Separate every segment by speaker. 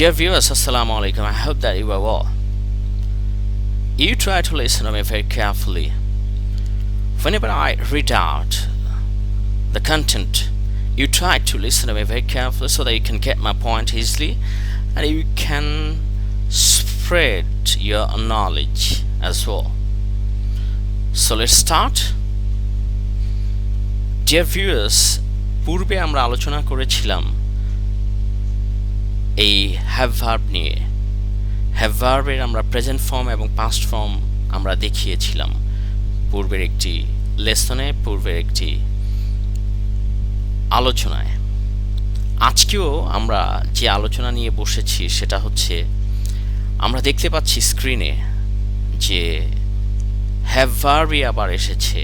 Speaker 1: Dear viewers, Assalamu alaikum. I hope that you are well. You try to listen to me very carefully. Whenever I read out the content, you try to listen to me very carefully so that you can get my point easily and you can spread your knowledge as well. So let's start. Dear viewers, পূর্বে আমরা আলোচনা করেছিলাম এই have verb নিয়ে। Have ভার্বের আমরা present form এবং past form আমরা দেখিয়েছিলাম পূর্বের একটি লেসনে, পূর্বের একটি আলোচনায়। আজকেও আমরা যে আলোচনা নিয়ে বসেছি সেটা হচ্ছে, আমরা দেখতে পাচ্ছি স্ক্রিনে যে হ্যাভ ভার্বই আবার এসেছে।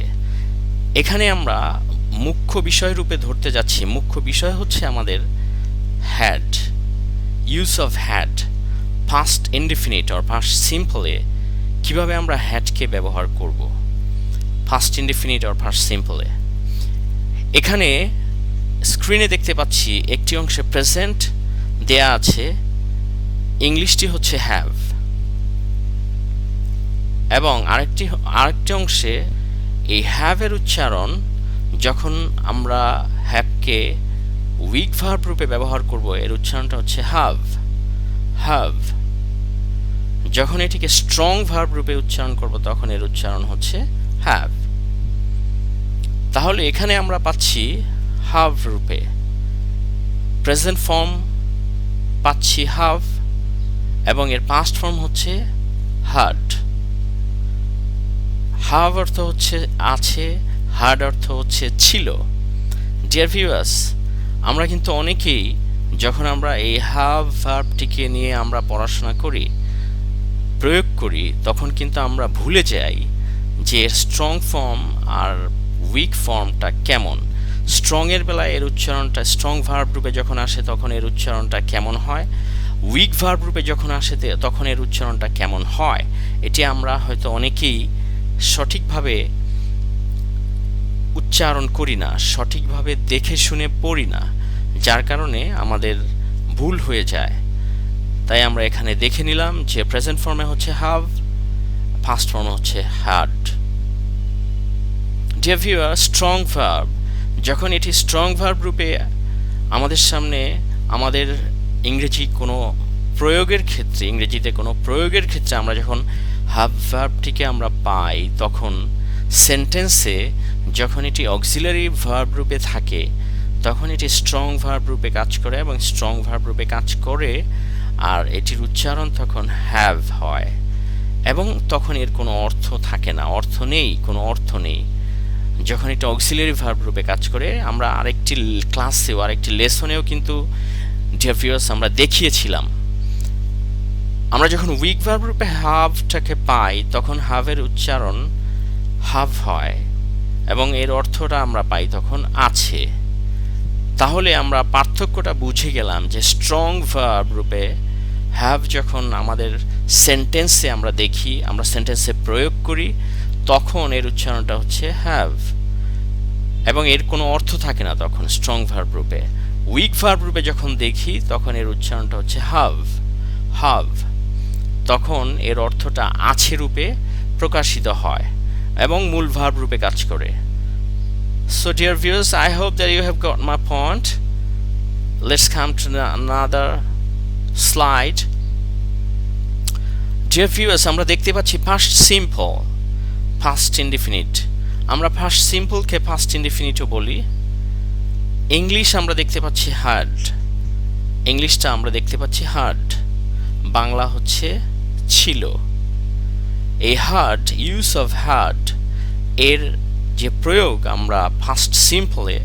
Speaker 1: এখানে আমরা মুখ্য বিষয় রূপে ধরতে যাচ্ছি। মুখ্য বিষয় হচ্ছে আমাদের had, use of had, past indefinite or past সিম্পলে কিভাবে আমরা হ্যাডকে ব্যবহার করব, পাস্ট ইনডিফিনিট অর পাস্ট সিম্পলে। এখানে স্ক্রিনে দেখতে পাচ্ছি একটি অংশে প্রেজেন্ট দেয়া আছে, ইংলিশটি হচ্ছে হ্যাভ, এবং আরেকটি অংশে এই হ্যাভের উচ্চারণ যখন আমরা হ্যাভকে উইক ভার্ব রূপে ব্যবহার করব, এর উচ্চারণটা হচ্ছে হাভ, হাভ। যখন এটিকে স্ট্রং ভার্ব রূপে উচ্চারণ করব তখন এর উচ্চারণ হচ্ছে হ্যাভ। তাহলে এখানে আমরা পাচ্ছি হাভ রূপে, প্রেজেন্ট ফর্ম পাচ্ছি হাভ এবং এর পাস্ট ফর্ম হচ্ছে হাড। হাভ অর্থ হচ্ছে আছে, হাড অর্থ হচ্ছে ছিল। ডিয়ার ভিউয়ার্স, আমরা কিন্তু অনেকেই যখন আমরা এই হ্যাভ ভার্বটিকে নিয়ে আমরা পড়াশোনা করি, প্রয়োগ করি, তখন কিন্তু আমরা ভুলে যাই যে স্ট্রং ফর্ম আর উইক ফর্মটা কেমন। স্ট্রংয়ের বেলায় এর উচ্চারণটা, স্ট্রং ভার্ব রূপে যখন আসে তখন এর উচ্চারণটা কেমন হয়, উইক ভার্ব রূপে যখন আসে তখন এর উচ্চারণটা কেমন হয়, এটি আমরা হয়তো অনেকেই সঠিকভাবে উচ্চারণ করি না, সঠিকভাবে দেখে শুনে পড়ি না, যার কারণে আমাদের ভুল হয়ে যায়। তাই আমরা এখানে দেখে নিলাম যে প্রেজেন্ট ফর্মে হচ্ছে হাভ, পাস্ট ফর্মে হচ্ছে had. Dear viewer, strong verb, যখন এটি স্ট্রং ভার্ব রূপে আমাদের সামনে, আমাদের ইংরেজিতে কোনো প্রয়োগের ক্ষেত্রে আমরা যখন হ্যাভ ভার্বটিকে আমরা পাই, তখন সেন্টেন্সে যখন এটি অক্সিলারি ভার্ব রূপে থাকে তখন এটি স্ট্রং ভার্ব রূপে কাজ করে এবং স্ট্রং ভার্ব রূপে কাজ করে, আর এটির উচ্চারণ তখন হ্যাভ হয় এবং তখন এর কোনো অর্থ থাকে না, কোনো অর্থ নেই যখন এটা অক্সিলারি ভার্ব রূপে কাজ করে। আমরা আরেকটি ক্লাসেও, আরেকটি লেসনেও কিন্তু ডিয়ার ভিউয়ার্স আমরা দেখিয়েছিলাম, আমরা যখন উইক ভার্ব রূপে হ্যাভটাকে পাই তখন হ্যাভের উচ্চারণ হাভ হয় এবং এর অর্থটা আমরা পাই তখন আছে। তাহলে আমরা পার্থক্যটা বুঝে গেলাম যে স্ট্রং ভার্ব রূপে হ্যাভ যখন আমাদের সেন্টেন্সে আমরা দেখি, আমরা সেন্টেন্সে প্রয়োগ করি, তখন এর উচ্চারণটা হচ্ছে হ্যাভ এবং এর কোনো অর্থ থাকে না তখন স্ট্রং ভার্ব রূপে। উইক ভার্ব রূপে যখন দেখি তখন এর উচ্চারণটা হচ্ছে হাভ, হাভ, তখন এর অর্থটা আছে রূপে প্রকাশিত হয় এবং মূল ভার্ব রূপে কাজ করে। So dear viewers, I hope that you have got my point. Let's come to another slide. Dear viewers, আমরা দেখতে পাচ্ছি past simple, past indefinite। আমরা past simple কে past indefinite বলি। ইংলিশ আমরা দেখতে পাচ্ছি had, ইংলিশটা আমরা দেখতে পাচ্ছি had, বাংলা হচ্ছে ছিল। এই had, ইউজ অফ had, এর যে প্রয়োগ আমরা পাস্ট সিম্পলে,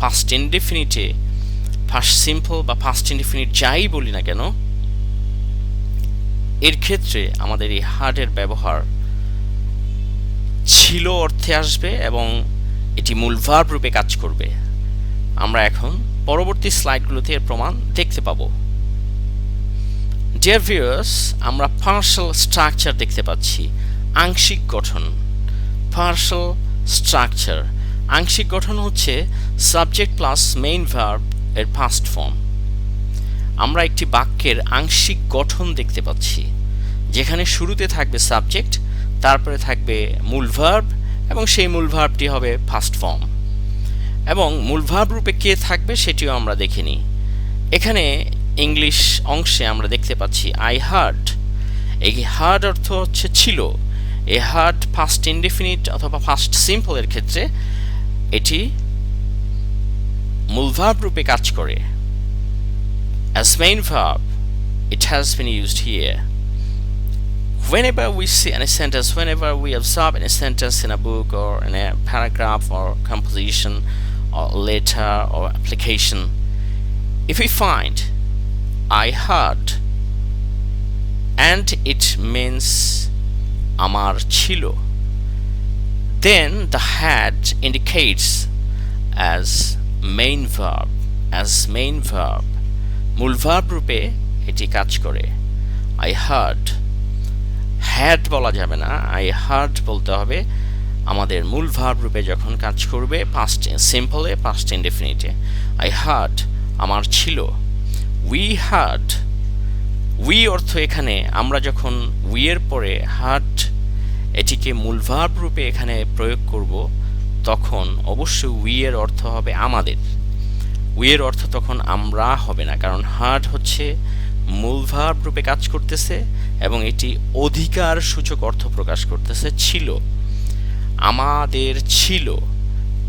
Speaker 1: পাস্ট ইনডিফিনিটে, পাস্ট সিম্পল বা পাস্ট ইনডিফিনিট যাই বলি না কেন, এর ক্ষেত্রে আমাদের এই হার্ডের ব্যবহার ছিল অর্থে আসবে এবং এটি মূল ভার্ব রূপে কাজ করবে। আমরা এখন পরবর্তী স্লাইডগুলোতে এর প্রমাণ দেখতে পাবো। ডিয়ার ভিউয়ার্স, আমরা পার্শাল স্ট্রাকচার দেখতে পাচ্ছি, আংশিক গঠন। পার্শাল স্ট্রাকচার, আংশিক গঠন হচ্ছে সাবজেক্ট প্লাস মেইন ভার্ব এর পাস্ট ফর্ম। আমরা একটি বাক্যের আংশিক গঠন দেখতে পাচ্ছি, যেখানে শুরুতে থাকবে সাবজেক্ট, তারপরে থাকবে মূল ভার্ব, এবং সেই মূল ভার্বটি হবে ফার্স্ট ফর্ম, এবং মূল ভার্ব রূপে কে থাকবে সেটিও আমরা দেখে নিই। এখানে ইংলিশ অংশে আমরা দেখতে পাচ্ছি আই হার্ড। এই হার্ড অর্থ হচ্ছে ছিল। এই হার্ড ফার্স্ট ইনডেফিনিট অথবা ফার্স্ট সিম্পলের ক্ষেত্রে এটি মূল ভার্ব রূপে কাজ করে। As main verb, it has been used here. Whenever we see any sentence, whenever we observe any sentence in a book or in a paragraph or composition or letter or application, if we find I heard and it means আমার ছিল, then the had indicates as main verb, as main verb, মূল verb রূপে এটি কাজ করে। I heard, had বলা যাবে না, I heard বলতে হবে আমাদের মূল ভার্ব রূপে যখন কাজ করবে পাস্ট সিম্পলে, পাস্ট ইনডেফিনিটে। I heard আমার ছিল। We heard, we অর্থ এখানে আমরা যখন we এর পরে heard এটিকে মূল ভার্ব রূপে এখানে প্রয়োগ করব, তখন অবশ্যই we এর অর্থ হবে আমাদের। we এর অর্থ তখন আমরা হবে না, কারণ heard হচ্ছে মূল ভার্ব রূপে কাজ করতেছে এবং এটি অধিকার সূচক অর্থ প্রকাশ করতেছে ছিল। আমাদের ছিল,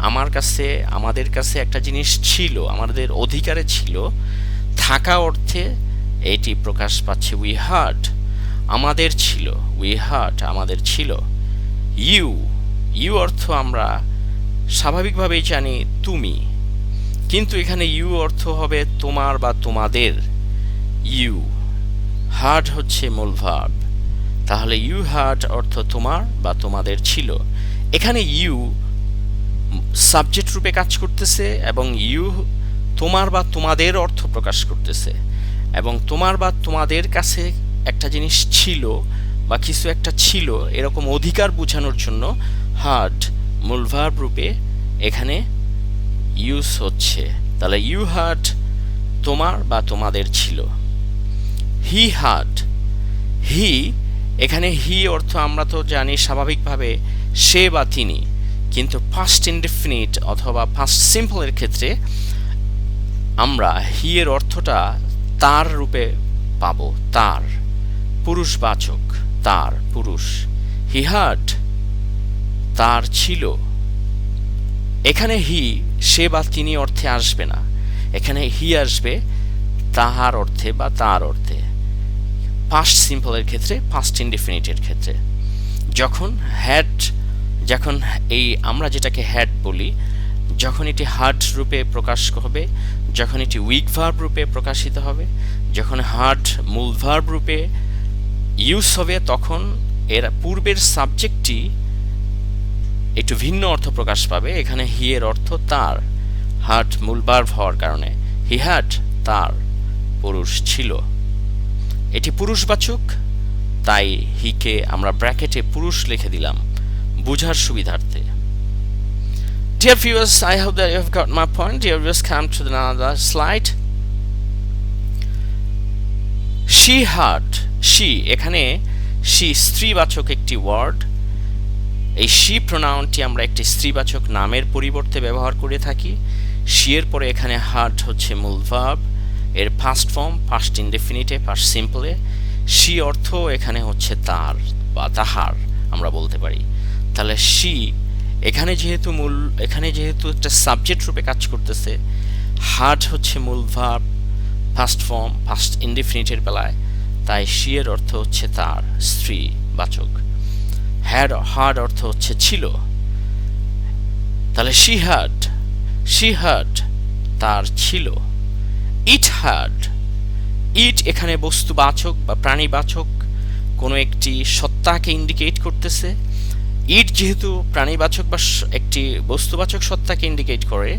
Speaker 1: আমার কাছে, আমাদের কাছে একটা জিনিস ছিল, আমাদের অধিকারে ছিল, থাকা অর্থে এটি প্রকাশ পাচ্ছে we heard, আমাদের ছিল, we heard, আমাদের ছিল। you, you অর্থ আমরা স্বাভাবিকভাবেই জানি তুমি, কিন্তু এখানে you অর্থ হবে তোমার বা তোমাদের। you, heard হচ্ছে মূল ভার্ব, তাহলে you heard অর্থ তোমার বা তোমাদের ছিল। এখানে you সাবজেক্ট রূপে কাজ করতেছে এবং you তোমার বা তোমাদের অর্থ প্রকাশ করতেছে, এবং তোমার বা তোমাদের কাছে একটা জিনিস ছিল বা কিছু একটা ছিল এরকম অধিকার বোঝানোর জন্য heard মূল ভার্ব রূপে এখানে ইউজ হচ্ছে। তাহলে you heard তোমার বা তোমাদের ছিল। he heard, he, এখানে he অর্থ আমরা তো জানি স্বাভাবিকভাবে সে বা তিনি, কিন্তু ফার্স্ট ইনডেফিনিট অথবা ফার্স্ট সিম্পলের ক্ষেত্রে আমরা he এর অর্থটা তার রূপে পাবো, তার, পুরুষবাচক, তার, পুরুষ। he heard তার ছিল। এখানে he সে বা তিনি অর্থে আসবে না, এখানে he আসবে তাহার অর্থে বা তার অর্থে, ফার্স্ট সিম্পলের ক্ষেত্রে, ফার্স্ট ইনডেফিনিটের ক্ষেত্রে। যখন হ্যাড, যখন এই আমরা যেটাকে হ্যাড বলি, যখন এটি হার্ড রূপে প্রকাশ হবে, যখন এটি উইক ভার্ব রূপে প্রকাশিত হবে, যখন হার্ড মূল ভার্ব রূপে ইউজ হবে, তখন এর পূর্বের সাবজেক্টটি একটু ভিন্ন অর্থ প্রকাশ পাবে। এখানে হি এর অর্থ তার, হার্ড মূল ভার্ব হওয়ার কারণে হি হ্যাড তার, পুরুষ ছিল। এটি পুরুষবাচক, তাই হিকে আমরা ব্র্যাকেটে পুরুষ লিখে দিলাম বোঝার সুবিধার্থে। Dear viewers, I hope that you have got my point. Dear viewers, come to another slide. She heard, she, এখানে she স্ত্রীবাচক একটি ওয়ার্ড। এই she প্রোনাউনটি আমরা একটি স্ত্রীবাচক নামের পরিবর্তে ব্যবহার করে থাকি। she এর পরে এখানে heard হচ্ছে মূল ভার্ব, এর ফার্স্ট ফর্ম, ফার্স্ট ইনডেফিনিটে, ফার্স্ট সিম্পলে। she অর্থ এখানে হচ্ছে তার বা তাহার আমরা বলতে পারি। তাহলে she এখানে যেহেতু একটা সাবজেক্ট রূপে কাজ করতেছে, হার্ড হচ্ছে মূল ভার্ব, ফার্স্ট ফর্ম, ফার্স্ট ইনডেফিনিটের বেলায়, তাই she এর অর্থ হচ্ছে তার, স্ত্রী বাচক। হার্ড অর্থ হচ্ছে ছিল। তাহলে she heard তার ছিল। it heard, it এখানে বস্তুবাচক বা প্রাণীবাচক কোনো একটি সত্তাকে ইন্ডিকেট করতেছে। ইট যেহেতু প্রাণীবাচক বা একটি বস্তুবাচক সত্তাকে ইন্ডিকেট করে,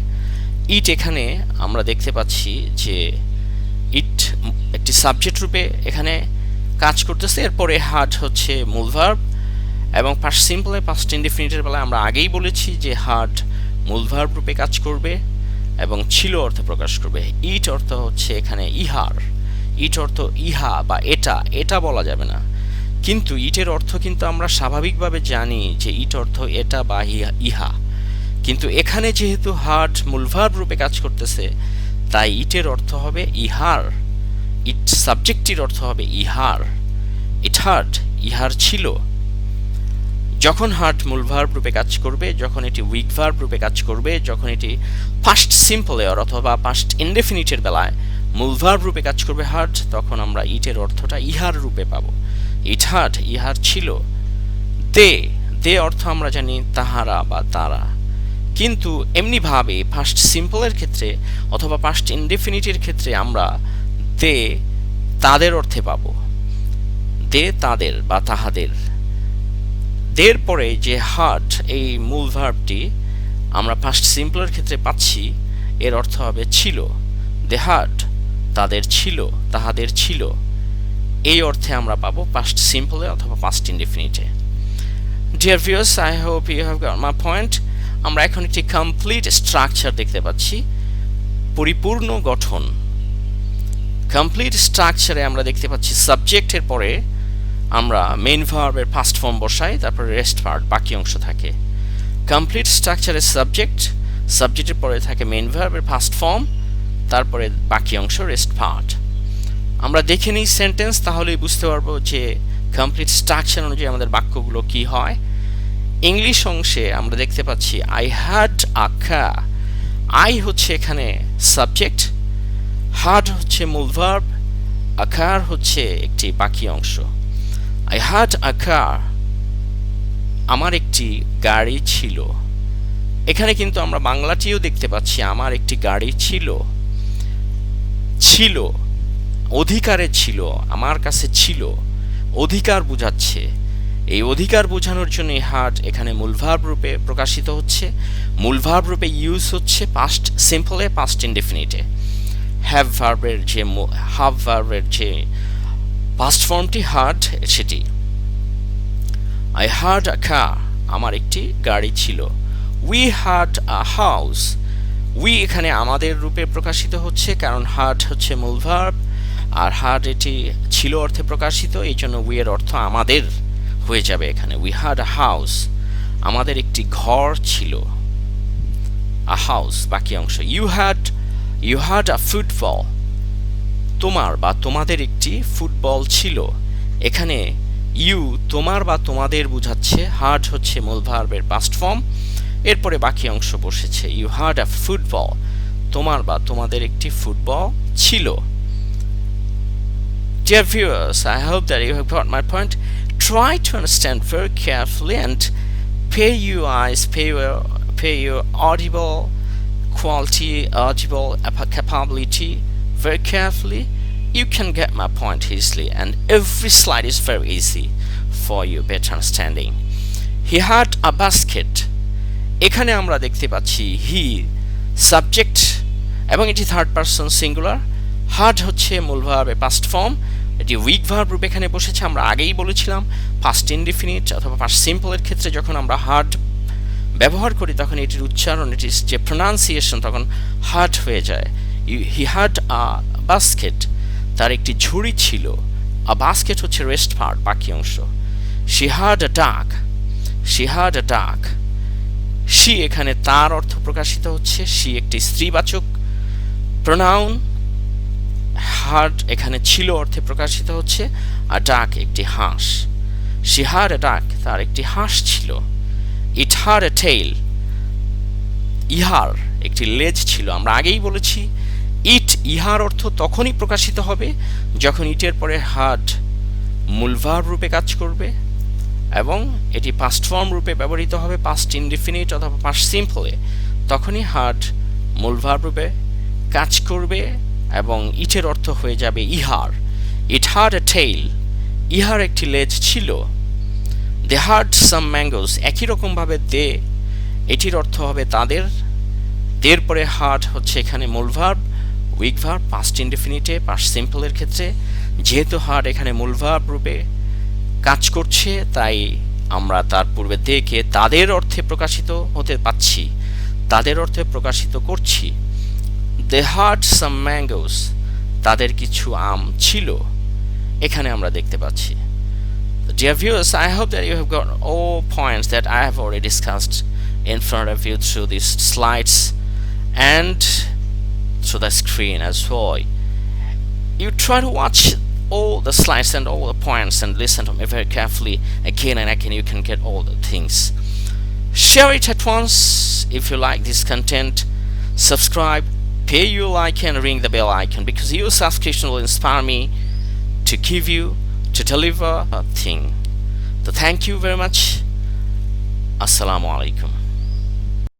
Speaker 1: ইট এখানে আমরা দেখতে পাচ্ছি যে ইট একটি সাবজেক্ট রূপে এখানে কাজ করতেছে। এরপরে হার্ড হচ্ছে মূল ভার্ব, এবং ফার্স্ট সিম্পলে, ফার্স্ট ইনডেফিনিটের বেলায় আমরা আগেই বলেছি যে হার্ড মূল ভার্ব রূপে কাজ করবে এবং ছিল অর্থ প্রকাশ করবে। ইট অর্থ হচ্ছে এখানে ইহার, ইট অর্থ ইহা বা এটা, এটা বলা যাবে না। কিন্তু ইটের অর্থ কিন্তু আমরা স্বাভাবিকভাবে জানি যে ইট অর্থ এটা বা ইহা। কিন্তু এখানে যেহেতু হার্ড মূল ভার্ব রূপে কাজ করতেছে, তাই ইটের অর্থ হবে ইহার। ইট সাবজেক্টটির অর্থ হবে ইহার। ইট হার্ড, ইহার ছিল। যখন হার্ড মূল ভার্ব রূপে কাজ করবে, যখন এটি উইক ভার্ব রূপে কাজ করবে, যখন এটি পাস্ট সিম্পলে অথবা পাস্ট ইনডেফিনিটের বেলায় মূল ভার্ব রূপে কাজ করবে হার্ড, তখন আমরা ইটের অর্থটা ইহার রূপে পাব। ইট হার্ড, ইহার ছিল। দে, দে অর্থ আমরা জানি তাহারা বা তারা। কিন্তু এমনিভাবে পাস্ট সিম্পলের ক্ষেত্রে অথবা পাস্ট ইনডেফিনিটের ক্ষেত্রে আমরা দে তাদের অর্থে পাব। দে তাদের বা তাহাদের। দের পরে যে হার্ড এই মূল ভার্বটি আমরা পাস্ট সিম্পলের ক্ষেত্রে পাচ্ছি, এর অর্থ হবে ছিল। দে হার্ড, তাদের ছিল, তাহাদের ছিল। এই অর্থে আমরা পাবো পাস্ট সিম্পলে অথবা পাস্ট ইনডেফিনিটে। Dear viewers, I hope you have got my point. আমরা এখন একটি কমপ্লিট স্ট্রাকচার দেখতে পাচ্ছি, পরিপূর্ণ গঠন। কমপ্লিট স্ট্রাকচারে আমরা দেখতে পাচ্ছি সাবজেক্টের পরে আমরা মেইন ভার্বের ফার্স্ট ফর্ম বসাই, তারপরে রেস্ট পার্ট বাকি অংশ থাকে। কমপ্লিট স্ট্রাকচারের সাবজেক্ট, সাবজেক্টের পরে থাকে মেইন ভার্বের ফার্স্ট ফর্ম, তারপরে বাকি অংশ রেস্ট পার্ট। আমরা দেখে নিই সেন্টেন্স, তাহলেই বুঝতে পারবো যে কমপ্লিট স্ট্রাকচার অনুযায়ী আমাদের বাক্যগুলো কি হয়। ইংলিশ অংশে আমরা দেখতে পাচ্ছি I had a car. I হচ্ছে এখানে সাবজেক্ট, হ্যাড হচ্ছে মূল ভার্ব, আ কার হচ্ছে একটি বাকি অংশ। I had a car, আমার একটি গাড়ি ছিল। এখানে কিন্তু আমরা বাংলাটিও দেখতে পাচ্ছি আমার একটি গাড়ি ছিল। ছিল অধিকারে ছিল, আমার কাছে ছিল, অধিকার বোঝাচ্ছে। এই অধিকার বোঝানোর জন্য had এখানে মূল ভার্ব রূপে প্রকাশিত হচ্ছে। মূল ভার্ব রূপে ইউজ হচ্ছে পাস্ট সিম্পলে, পাস্ট ইনডেফিনিটে। হ্যাভ ভার্বের যে পাস্ট ফর্মটি হার্ড, সেটি আই হার্ড আ কার, আমার একটি গাড়ি ছিল। We heard a house, we এখানে আমাদের রূপে প্রকাশিত হচ্ছে, কারণ হার্ড হচ্ছে মূল ভার্ব আর হার্ড এটি ছিল অর্থে প্রকাশিত, এই জন্য উই এর অর্থ আমাদের হয়ে যাবে এখানে। উই হার্ড আ হাউস, আমাদের একটি ঘর ছিল। আ হাউস বাকি অংশ। ইউ হ্যাড আ ফুটবল, তোমার বা তোমাদের একটি ফুটবল ছিল। এখানে ইউ তোমার বা তোমাদের বোঝাচ্ছে, হার্ড হচ্ছে মূল ভার্বের পাস্ট ফর্ম, এরপরে বাকি অংশ বসেছে। ইউ হ্যাড আ ফুটবল, তোমার বা তোমাদের একটি ফুটবল ছিল। Dear viewers, I hope that you have got my point. Try to understand very carefully and pay your audible quality, audible capability very carefully. You can get my point easily, and every slide is very easy for you better understanding. He had a basket. এখানে আমরা দেখতে পাচ্ছি he subject এবং এটি third person singular. Hard হচ্ছে মূল ভার্বের past form, এটি উইক ভার্ব রূপে এখানে বসেছে। আমরা আগেই বলেছিলাম পাস্ট ইনডিফিনিট অথবা পাস্ট সিম্পলের ক্ষেত্রে যখন আমরা হার্ড ব্যবহার করি তখন এটির উচ্চারণ, এটির যে প্রোনাউন্সিয়েশন তখন হার্ড হয়ে যায়। হি হ্যাড আ বাস্কেট, তার একটি ঝুড়ি ছিল। আ বাস্কেট হচ্ছে রেস্ট পার্ট বাকি অংশ। শি হ্যাড আ ডাক, শি হ্যাড আ ডাক। শি এখানে তার অর্থ প্রকাশিত হচ্ছে, শি একটি স্ত্রীবাচক প্রোনাউন। হ্যাড এখানে ছিল অর্থে প্রকাশিত হচ্ছে, আর ডাক একটি হাঁস। শি হ্যাড আ ডাক, তার একটি হাঁস ছিল। ইট হ্যাড আ টেইল, ইহার একটি লেজ ছিল। আমরা আগেই বলেছি ইট ইহার অর্থ তখনই প্রকাশিত হবে যখন ইটের পরে হার্ড মূল ভার্ব রূপে কাজ করবে এবং এটি পাস্ট ফর্ম রূপে ব্যবহৃত হবে পাস্ট ইনডিফিনিট অথবা পাস্ট সিম্পলে, তখনই হার্ড মূল ভার্ব রূপে কাজ করবে এবং ইটের অর্থ হয়ে যাবে ইহার। ইট হ্যাড আ টেইল, ইহার একটি লেজ ছিল। দে হ্যাড সাম ম্যাঙ্গোস, একই রকমভাবে দে এটির অর্থ হবে তাদের। দের পরে হার্ড হচ্ছে এখানে মূল ভার্ব, উইক ভার্ব পাস্ট ইনডিফিনিটে পাস্ট সিম্পলের ক্ষেত্রে। যেহেতু হার্ড এখানে মূল ভার্ব রূপে কাজ করছে, তাই আমরা তার পূর্বে দেকে তাদের অর্থে প্রকাশিত হতে পাচ্ছি, তাদের অর্থে প্রকাশিত করছি। দে হ্যাড সাম ম্যাঙ্গোস, তাদের কিছু আম ছিল এখানে আমরা দেখতে পাচ্ছি। Dear viewers, I hope that you have got all points that I have already discussed in front of you through these slides and through the screen as well. You try to watch all the slides and all the points and listen to me very carefully again and again. You can get all the things. Share it at once if you like this content. Subscribe, pay your like and ring the bell icon, because your subscription will inspire me to give you, to deliver a thing. So thank you very much. Assalamu alaikum.